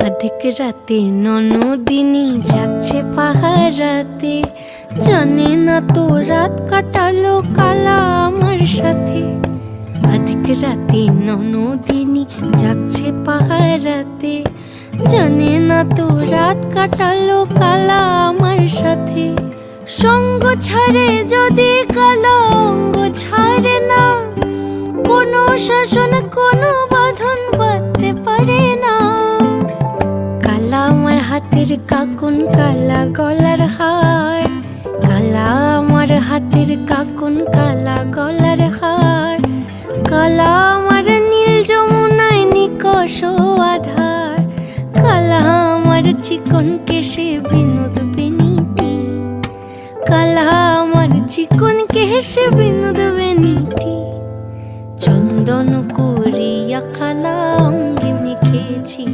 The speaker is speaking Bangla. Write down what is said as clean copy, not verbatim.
অধিক রাতে ননদিনী জাগছে পাহারাতে, জানে না তো রাত কাটালো কালা আমার সাথে। অধিক রাতে ননদিনী জাগছে পাহারাতে, জানে না তো রাত কাটালো কালা আমার সাথে। সঙ্গ ছাড়ে যদি কালা অঙ্গ ছাড়ে না, কোনো শাসন কোনো বাঁধন বাঁধতে পারে না। কালা আমার হাতের কাকুন কালা গলার হার, কালা আমার হাতের কাকুন কালা গলার হার। কালা আমার নীল যমুনায় নিকষ আধার, কালা আমার চিকন কেশে বিনোদ বেনিটি। কালা আমার চিকন কেশে বিনোদ বেনিটি। চন্দন করিয়া কালা অঙ্গে মেখেছি।